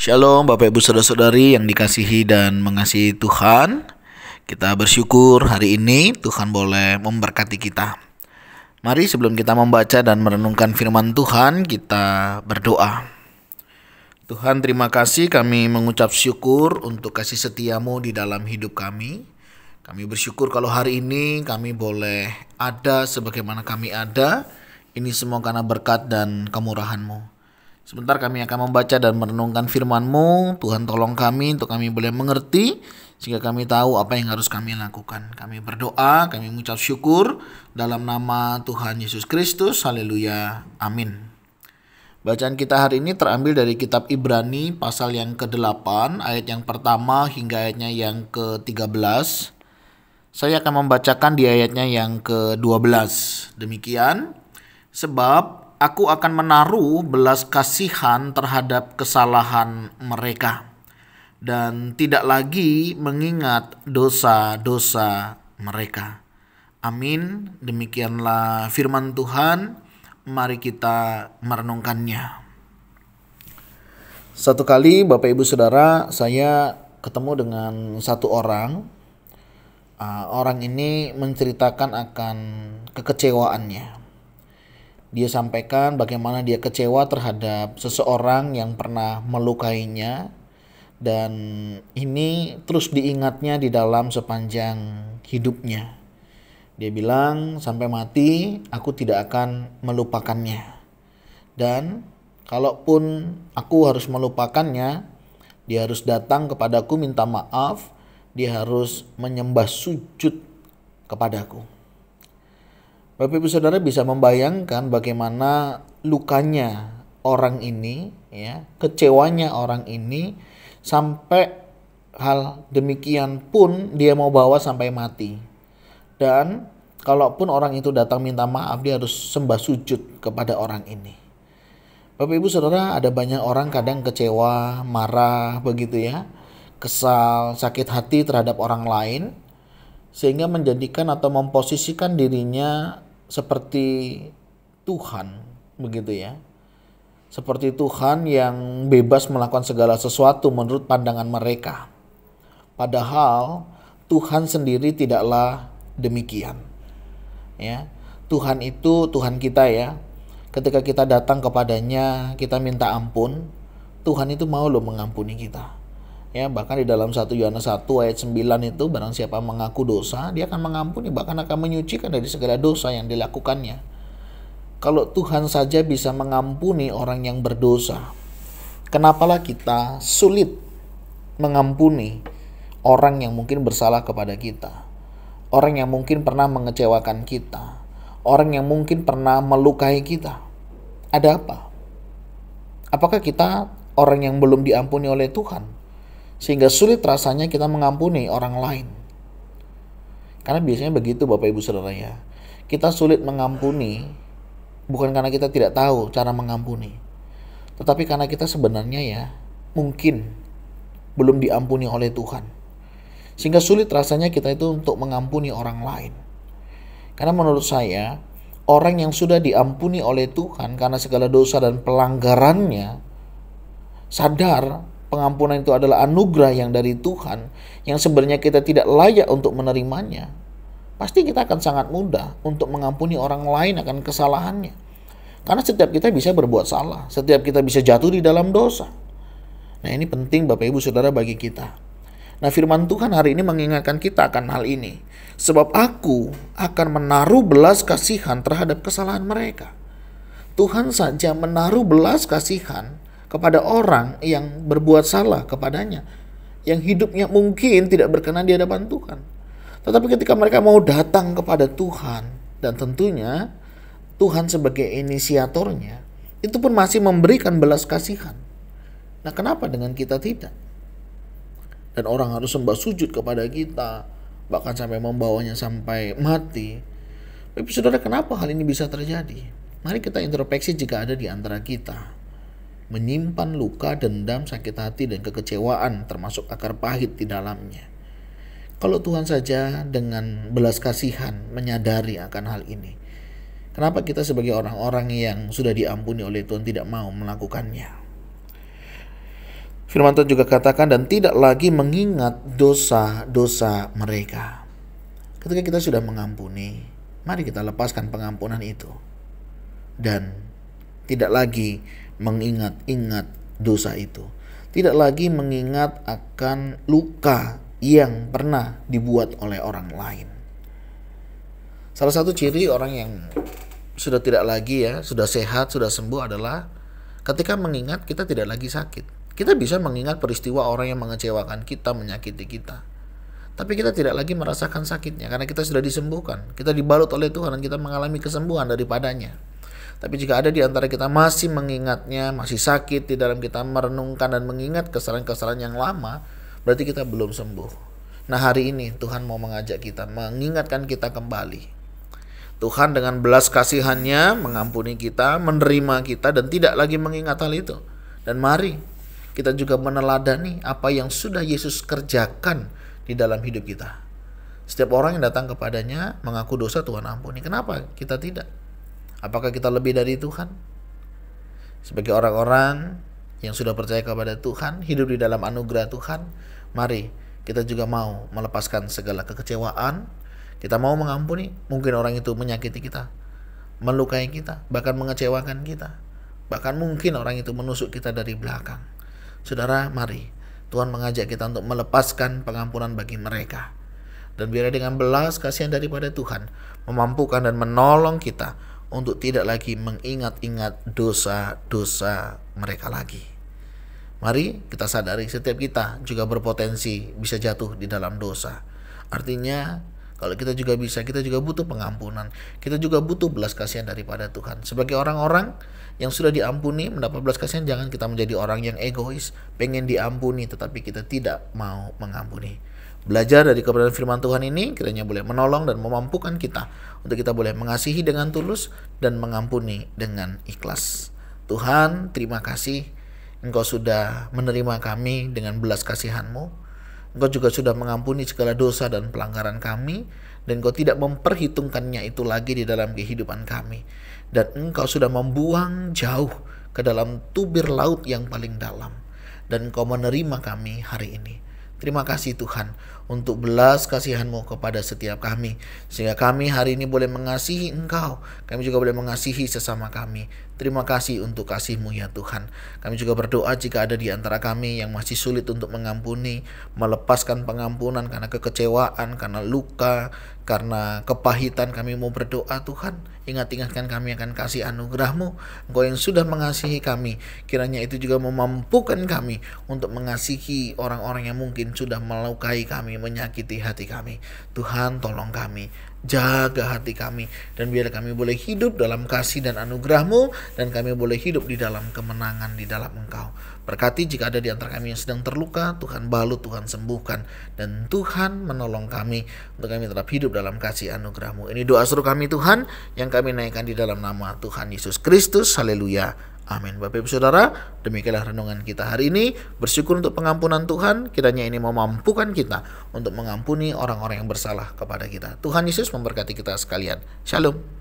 Shalom Bapak Ibu Saudara-saudari yang dikasihi dan mengasihi Tuhan. Kita bersyukur hari ini Tuhan boleh memberkati kita. Mari sebelum kita membaca dan merenungkan firman Tuhan, kita berdoa. Tuhan, terima kasih, kami mengucap syukur untuk kasih setiamu di dalam hidup kami. Kami bersyukur kalau hari ini kami boleh ada sebagaimana kami ada. Ini semua karena berkat dan kemurahan-Mu. Sebentar kami akan membaca dan merenungkan firman-Mu. Tuhan tolong kami untuk kami boleh mengerti, sehingga kami tahu apa yang harus kami lakukan. Kami berdoa, kami mengucap syukur dalam nama Tuhan Yesus Kristus. Haleluya. Amin. Bacaan kita hari ini terambil dari kitab Ibrani pasal yang ke-8, ayat yang pertama hingga ayatnya yang ke-13. Saya akan membacakan di ayatnya yang ke-12. Demikian, sebab Aku akan menaruh belas kasihan terhadap kesalahan mereka, dan tidak lagi mengingat dosa-dosa mereka. Amin. Demikianlah firman Tuhan. Mari kita merenungkannya. Satu kali Bapak Ibu Saudara, saya ketemu dengan satu orang. Orang ini menceritakan akan kekecewaannya. Dia sampaikan bagaimana dia kecewa terhadap seseorang yang pernah melukainya, dan ini terus diingatnya di dalam sepanjang hidupnya. Dia bilang, sampai mati aku tidak akan melupakannya. Dan kalaupun aku harus melupakannya, dia harus datang kepadaku minta maaf, dia harus menyembah sujud kepadaku. Bapak Ibu Saudara bisa membayangkan bagaimana lukanya orang ini, ya, kecewanya orang ini, sampai hal demikian pun dia mau bawa sampai mati. Dan kalaupun orang itu datang minta maaf, dia harus sembah sujud kepada orang ini. Bapak Ibu Saudara, ada banyak orang kadang kecewa, marah begitu ya, kesal, sakit hati terhadap orang lain, sehingga menjadikan atau memposisikan dirinya seperti Tuhan, begitu ya. Seperti Tuhan yang bebas melakukan segala sesuatu menurut pandangan mereka. Padahal Tuhan sendiri tidaklah demikian. Ya, Tuhan itu Tuhan kita ya. Ketika kita datang kepadanya, kita minta ampun, Tuhan itu mau loh mengampuni kita. Ya, bahkan di dalam 1 Yohanes 1 ayat 9 itu, barang siapa mengaku dosa, dia akan mengampuni, bahkan akan menyucikan dari segala dosa yang dilakukannya. Kalau Tuhan saja bisa mengampuni orang yang berdosa, kenapalah kita sulit mengampuni orang yang mungkin bersalah kepada kita, orang yang mungkin pernah mengecewakan kita, orang yang mungkin pernah melukai kita. Ada apa? Apakah kita orang yang belum diampuni oleh Tuhan, sehingga sulit rasanya kita mengampuni orang lain? Karena biasanya begitu Bapak Ibu Saudara ya. Kita sulit mengampuni bukan karena kita tidak tahu cara mengampuni, tetapi karena kita sebenarnya ya mungkin belum diampuni oleh Tuhan, sehingga sulit rasanya kita itu untuk mengampuni orang lain. Karena menurut saya, orang yang sudah diampuni oleh Tuhan karena segala dosa dan pelanggarannya, sadar pengampunan itu adalah anugerah yang dari Tuhan, yang sebenarnya kita tidak layak untuk menerimanya, pasti kita akan sangat mudah untuk mengampuni orang lain akan kesalahannya. Karena setiap kita bisa berbuat salah, setiap kita bisa jatuh di dalam dosa. Nah, ini penting Bapak Ibu Saudara bagi kita. Nah, firman Tuhan hari ini mengingatkan kita akan hal ini. Sebab aku akan menaruh belas kasihan terhadap kesalahan mereka. Tuhan saja menaruh belas kasihan kepada orang yang berbuat salah kepadanya, yang hidupnya mungkin tidak berkenan di hadapan Tuhan. Tetapi ketika mereka mau datang kepada Tuhan, dan tentunya Tuhan sebagai inisiatornya, itu pun masih memberikan belas kasihan. Nah, kenapa dengan kita tidak? Dan orang harus sembah sujud kepada kita, bahkan sampai membawanya sampai mati. Tapi saudara, kenapa hal ini bisa terjadi? Mari kita introspeksi jika ada di antara kita menyimpan luka, dendam, sakit hati, dan kekecewaan, termasuk akar pahit di dalamnya. Kalau Tuhan saja dengan belas kasihan menyadari akan hal ini, kenapa kita sebagai orang-orang yang sudah diampuni oleh Tuhan tidak mau melakukannya? Firman Tuhan juga katakan, dan tidak lagi mengingat dosa-dosa mereka. Ketika kita sudah mengampuni, mari kita lepaskan pengampunan itu. Dan tidak lagi mengingat-ingat dosa itu. Tidak lagi mengingat akan luka yang pernah dibuat oleh orang lain. Salah satu ciri orang yang sudah tidak lagi sudah sehat, sudah sembuh adalah ketika mengingat kita tidak lagi sakit. Kita bisa mengingat peristiwa orang yang mengecewakan kita, menyakiti kita. Tapi kita tidak lagi merasakan sakitnya karena kita sudah disembuhkan. Kita dibalut oleh Tuhan dan kita mengalami kesembuhan daripadanya. Tapi jika ada di antara kita masih mengingatnya, masih sakit di dalam kita merenungkan dan mengingat kesalahan-kesalahan yang lama, berarti kita belum sembuh. Nah, hari ini Tuhan mau mengajak kita, mengingatkan kita kembali. Tuhan dengan belas kasihannya mengampuni kita, menerima kita, dan tidak lagi mengingat hal itu. Dan mari kita juga meneladani apa yang sudah Yesus kerjakan di dalam hidup kita. Setiap orang yang datang kepadanya mengaku dosa, Tuhan ampuni. Kenapa kita tidak? Apakah kita lebih dari Tuhan? Sebagai orang-orang yang sudah percaya kepada Tuhan, hidup di dalam anugerah Tuhan, mari kita juga mau melepaskan segala kekecewaan. Kita mau mengampuni. Mungkin orang itu menyakiti kita, melukai kita, bahkan mengecewakan kita. Bahkan mungkin orang itu menusuk kita dari belakang. Saudara, mari Tuhan mengajak kita untuk melepaskan pengampunan bagi mereka. Dan biar dengan belas kasihan daripada Tuhan memampukan dan menolong kita untuk tidak lagi mengingat-ingat dosa-dosa mereka lagi. Mari kita sadari setiap kita juga berpotensi bisa jatuh di dalam dosa. Artinya kalau kita juga bisa, kita juga butuh pengampunan. Kita juga butuh belas kasihan daripada Tuhan. Sebagai orang-orang yang sudah diampuni, mendapat belas kasihan, jangan kita menjadi orang yang egois, pengen diampuni tetapi kita tidak mau mengampuni. Belajar dari kebenaran firman Tuhan ini kiranya boleh menolong dan memampukan kita untuk kita boleh mengasihi dengan tulus dan mengampuni dengan ikhlas. Tuhan, terima kasih Engkau sudah menerima kami dengan belas kasihan-Mu. Engkau juga sudah mengampuni segala dosa dan pelanggaran kami, dan Engkau tidak memperhitungkannya itu lagi di dalam kehidupan kami. Dan Engkau sudah membuang jauh ke dalam tubir laut yang paling dalam, dan Engkau menerima kami hari ini. Terima kasih Tuhan untuk belas kasihan-Mu kepada setiap kami, sehingga kami hari ini boleh mengasihi Engkau. Kami juga boleh mengasihi sesama kami. Terima kasih untuk kasih-Mu ya Tuhan. Kami juga berdoa jika ada di antara kami yang masih sulit untuk mengampuni, melepaskan pengampunan karena kekecewaan, karena luka, karena kepahitan, kami mau berdoa Tuhan. Ingat-ingatkan kami akan kasih anugerah-Mu. Engkau yang sudah mengasihi kami, kiranya itu juga memampukan kami untuk mengasihi orang-orang yang mungkin sudah melukai kami, menyakiti hati kami. Tuhan, tolong kami, jaga hati kami, dan biar kami boleh hidup dalam kasih dan anugerah-Mu, dan kami boleh hidup di dalam kemenangan di dalam Engkau. Berkati jika ada di antara kami yang sedang terluka, Tuhan balut, Tuhan sembuhkan, dan Tuhan menolong kami untuk kami tetap hidup dalam kasih anugerah-Mu. Ini doa seru kami Tuhan, yang kami naikkan di dalam nama Tuhan Yesus Kristus. Haleluya. Amin. Bapak Ibu Saudara, demikianlah renungan kita hari ini. Bersyukur untuk pengampunan Tuhan, kiranya ini memampukan kita untuk mengampuni orang-orang yang bersalah kepada kita. Tuhan Yesus memberkati kita sekalian. Shalom.